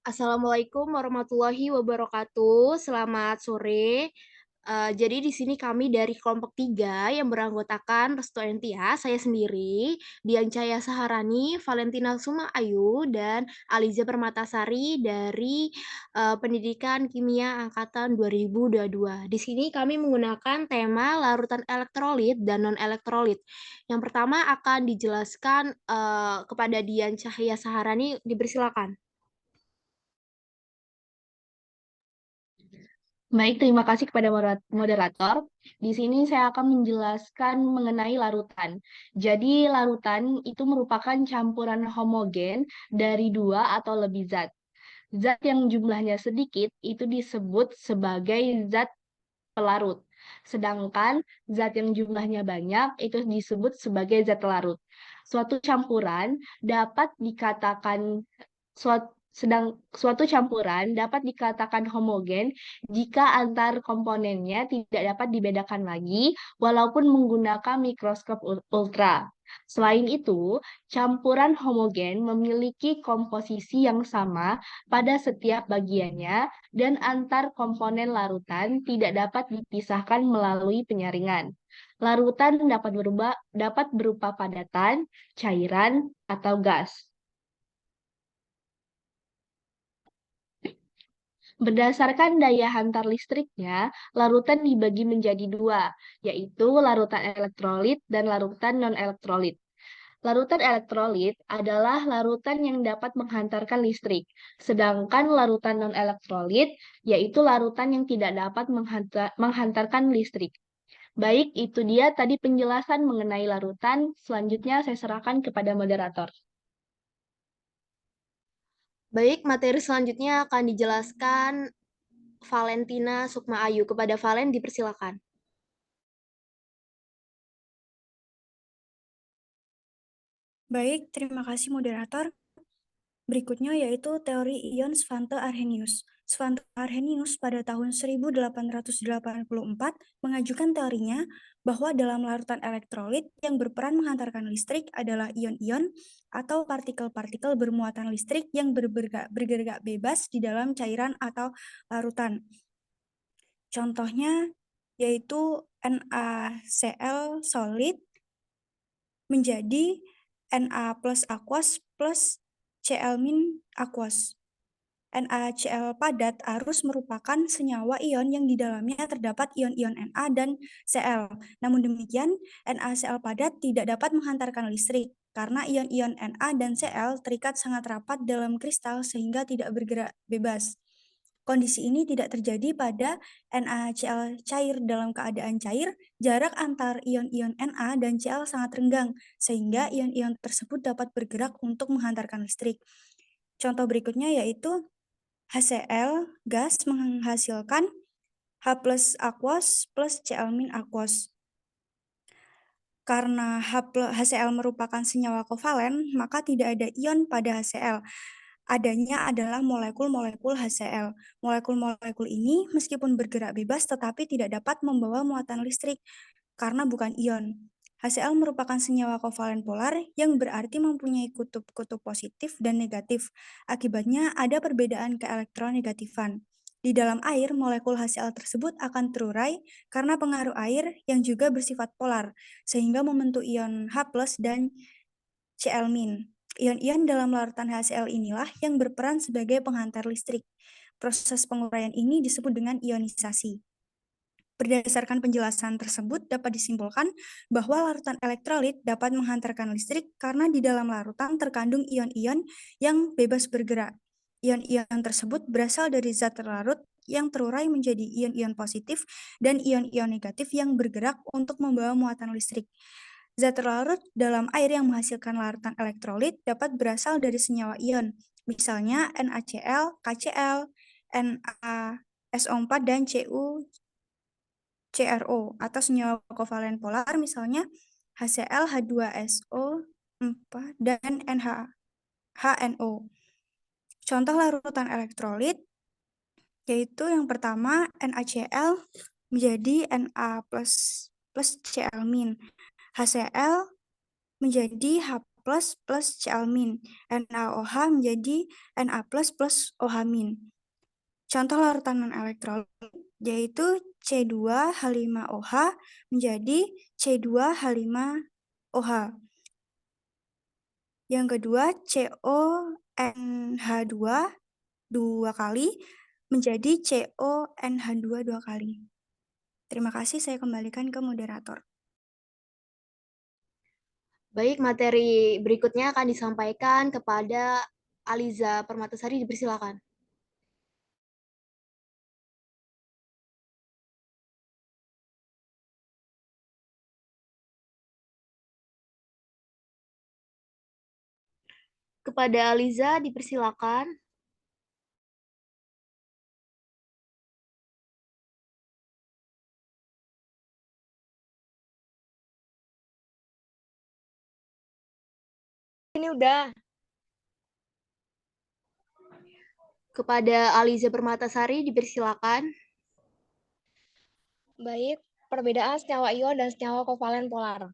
Assalamualaikum warahmatullahi wabarakatuh. Selamat sore. Jadi di sini kami dari kelompok 3 yang beranggotakan Restu Entia, saya sendiri, Dian Cahaya Saharani, Valentina Suma Ayu, dan Aliza Permatasari dari Pendidikan Kimia Angkatan 2022. Di sini kami menggunakan tema larutan elektrolit dan non-elektrolit. Yang pertama akan dijelaskan kepada Dian Cahaya Saharani, dipersilakan. Baik, terima kasih kepada moderator. Di sini saya akan menjelaskan mengenai larutan. Jadi, larutan itu merupakan campuran homogen dari dua atau lebih zat. Zat yang jumlahnya sedikit itu disebut sebagai zat pelarut. Sedangkan zat yang jumlahnya banyak itu disebut sebagai zat larut. Suatu campuran dapat dikatakan suatu campuran dapat dikatakan homogen jika antar komponennya tidak dapat dibedakan lagi walaupun menggunakan mikroskop ultra. Selain itu, campuran homogen memiliki komposisi yang sama pada setiap bagiannya dan antar komponen larutan tidak dapat dipisahkan melalui penyaringan. Larutan dapat berupa padatan, cairan, atau gas. Berdasarkan daya hantar listriknya, larutan dibagi menjadi dua, yaitu larutan elektrolit dan larutan non-elektrolit. Larutan elektrolit adalah larutan yang dapat menghantarkan listrik, sedangkan larutan non-elektrolit yaitu larutan yang tidak dapat menghantarkan listrik. Baik, itu dia tadi penjelasan mengenai larutan. Selanjutnya saya serahkan kepada moderator. Baik, materi selanjutnya akan dijelaskan Valentina Sukma Ayu. Kepada Valen dipersilakan. Baik, terima kasih moderator. Berikutnya yaitu teori ion Svante Arrhenius. Svante Arrhenius pada tahun 1884 mengajukan teorinya bahwa dalam larutan elektrolit yang berperan menghantarkan listrik adalah ion-ion atau partikel-partikel bermuatan listrik yang bergerak bebas di dalam cairan atau larutan. Contohnya yaitu NaCl solid menjadi Na plus aquos plus Cl- aquos. NaCl padat arus merupakan senyawa ion yang di dalamnya terdapat ion-ion Na dan Cl. Namun demikian, NaCl padat tidak dapat menghantarkan listrik karena ion-ion Na dan Cl terikat sangat rapat dalam kristal sehingga tidak bergerak bebas. Kondisi ini tidak terjadi pada NaCl cair. Dalam keadaan cair, jarak antar ion-ion Na dan Cl sangat renggang, sehingga ion-ion tersebut dapat bergerak untuk menghantarkan listrik. Contoh berikutnya yaitu HCl gas menghasilkan H plus aquos plus Cl- aquos. Karena HCl merupakan senyawa kovalen, maka tidak ada ion pada HCl. Adanya adalah molekul-molekul HCl. Molekul-molekul ini meskipun bergerak bebas tetapi tidak dapat membawa muatan listrik karena bukan ion. HCl merupakan senyawa kovalen polar yang berarti mempunyai kutub-kutub positif dan negatif. Akibatnya ada perbedaan keelektronegatifan. Di dalam air, molekul HCl tersebut akan terurai karena pengaruh air yang juga bersifat polar, sehingga membentuk ion H+ dan Cl-. Ion-ion dalam larutan HCl inilah yang berperan sebagai penghantar listrik. Proses penguraian ini disebut dengan ionisasi. Berdasarkan penjelasan tersebut dapat disimpulkan bahwa larutan elektrolit dapat menghantarkan listrik karena di dalam larutan terkandung ion-ion yang bebas bergerak. Ion-ion tersebut berasal dari zat terlarut yang terurai menjadi ion-ion positif dan ion-ion negatif yang bergerak untuk membawa muatan listrik. Zat terlarut dalam air yang menghasilkan larutan elektrolit dapat berasal dari senyawa ion, misalnya NaCl, KCl, NaSO4, dan CrO, atau senyawa kovalen polar misalnya HCl, H2SO4, dan HNO. Contoh larutan elektrolit yaitu yang pertama NaCl menjadi Na plus Cl-. HCl menjadi H plus Cl-. NaOH menjadi Na plus OH-. Contoh larutan non-elektrolit yaitu C2H5OH menjadi C2H5OH. Yang kedua, CONH2 dua kali menjadi CONH2 dua kali. Terima kasih, saya kembalikan ke moderator. Baik, materi berikutnya akan disampaikan kepada Aliza Permatasari, dipersilakan. Kepada Aliza, dipersilakan. Ini udah. Kepada Aliza Permatasari, dipersilakan. Baik, perbedaan senyawa ion dan senyawa kovalen polar.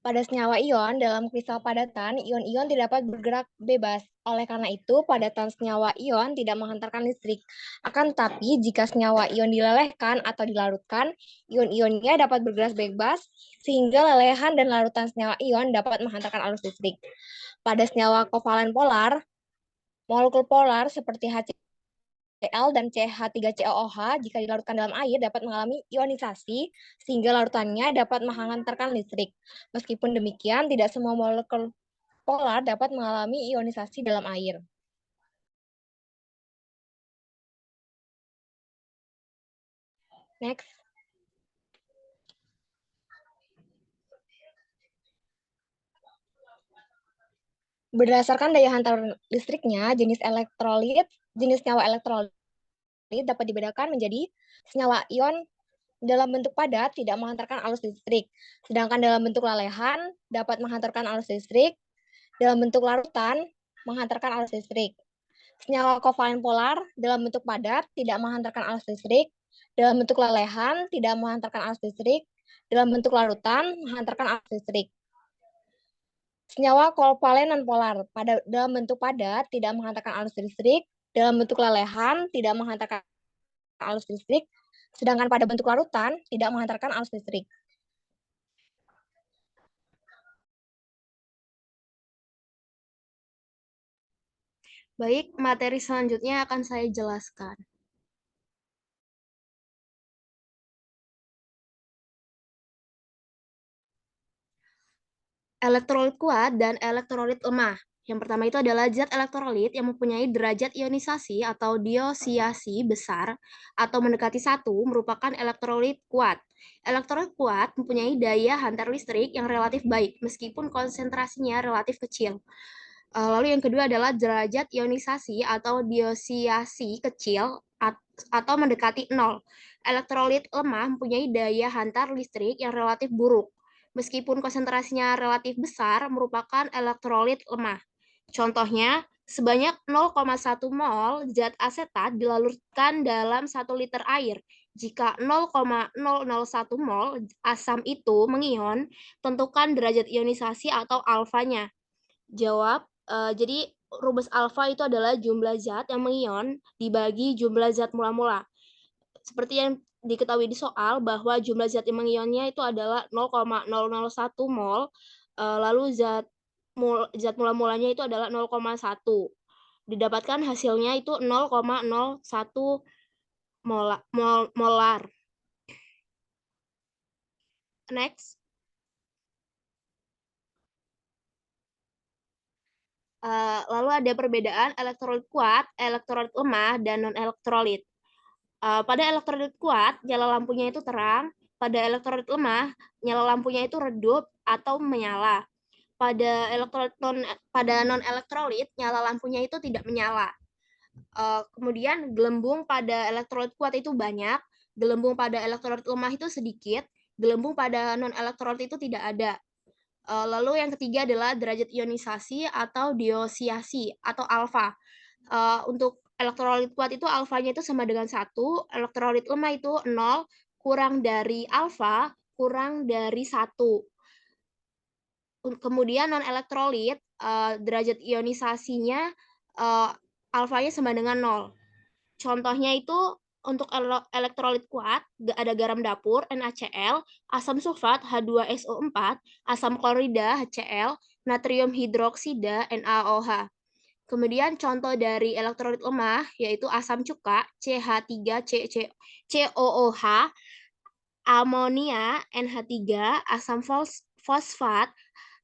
Pada senyawa ion, dalam kristal padatan, ion-ion tidak dapat bergerak bebas. Oleh karena itu, padatan senyawa ion tidak menghantarkan listrik. Akan tetapi, jika senyawa ion dilelehkan atau dilarutkan, ion-ionnya dapat bergerak bebas, sehingga lelehan dan larutan senyawa ion dapat menghantarkan arus listrik. Pada senyawa kovalen polar, molekul polar seperti HCl dan CH3COOH jika dilarutkan dalam air dapat mengalami ionisasi sehingga larutannya dapat menghantarkan listrik. Meskipun demikian, tidak semua molekul polar dapat mengalami ionisasi dalam air. Next. Berdasarkan daya hantar listriknya, jenis nyawa elektrolit dapat dibedakan menjadi senyawa ion dalam bentuk padat tidak menghantarkan arus listrik, sedangkan dalam bentuk lelehan dapat menghantarkan arus listrik, dalam bentuk larutan menghantarkan arus listrik. Senyawa kovalen polar dalam bentuk padat tidak menghantarkan arus listrik, dalam bentuk lelehan tidak menghantarkan arus listrik, dalam bentuk larutan menghantarkan arus listrik. Senyawa kovalen nonpolar dalam bentuk padat tidak menghantarkan arus listrik, dalam bentuk lelehan tidak menghantarkan arus listrik, sedangkan pada bentuk larutan tidak menghantarkan arus listrik. Baik, materi selanjutnya akan saya jelaskan. Elektrolit kuat dan elektrolit lemah. Yang pertama itu adalah zat elektrolit yang mempunyai derajat ionisasi atau diosiasi besar atau mendekati 1 merupakan elektrolit kuat. Elektrolit kuat mempunyai daya hantar listrik yang relatif baik meskipun konsentrasinya relatif kecil. Lalu yang kedua adalah derajat ionisasi atau diosiasi kecil atau mendekati 0. Elektrolit lemah mempunyai daya hantar listrik yang relatif buruk. Meskipun konsentrasinya relatif besar, merupakan elektrolit lemah. Contohnya, sebanyak 0,1 mol zat asetat dilarutkan dalam 1 liter air. Jika 0,001 mol asam itu mengion, tentukan derajat ionisasi atau alfanya. Jawab, jadi rumus alfa itu adalah jumlah zat yang mengion dibagi jumlah zat mula-mula. Seperti yang diketahui di soal bahwa jumlah zat yang mengionnya itu adalah 0,001 mol, lalu zat mula-mulanya itu adalah 0,1. Didapatkan hasilnya itu 0,01 molar. Next. Lalu ada perbedaan elektrolit kuat, elektrolit lemah, dan non-elektrolit. Pada elektrolit kuat, nyala lampunya itu terang. Pada elektrolit lemah, nyala lampunya itu redup atau menyala. Pada non-elektrolit, nyala lampunya itu tidak menyala. Kemudian gelembung pada elektrolit kuat itu banyak, gelembung pada elektrolit lemah itu sedikit, gelembung pada non-elektrolit itu tidak ada. Lalu yang ketiga adalah derajat ionisasi atau diosiasi atau alfa. Untuk elektrolit kuat itu alfanya itu sama dengan 1, elektrolit lemah itu 0, kurang dari alfa, kurang dari 1. Kemudian non-elektrolit, derajat ionisasinya, alfanya sama dengan 0. Contohnya itu untuk elektrolit kuat, ada garam dapur NaCl, asam sulfat H2SO4, asam klorida HCl, natrium hidroksida NaOH. Kemudian contoh dari elektrolit lemah yaitu asam cuka CH3COOH, amonia NH3, asam fosfat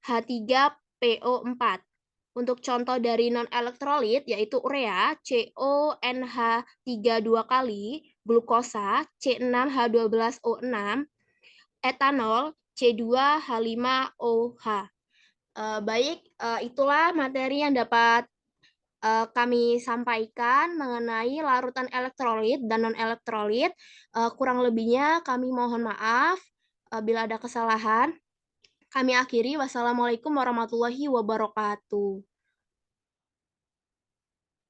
H3PO4. Untuk contoh dari non-elektrolit yaitu urea CONH3 2 kali, glukosa C6H12O6, etanol C2H5OH. Baik, itulah materi yang dapat kami sampaikan mengenai larutan elektrolit dan non-elektrolit. Kurang lebihnya kami mohon maaf bila ada kesalahan. Kami akhiri, wassalamualaikum warahmatullahi wabarakatuh.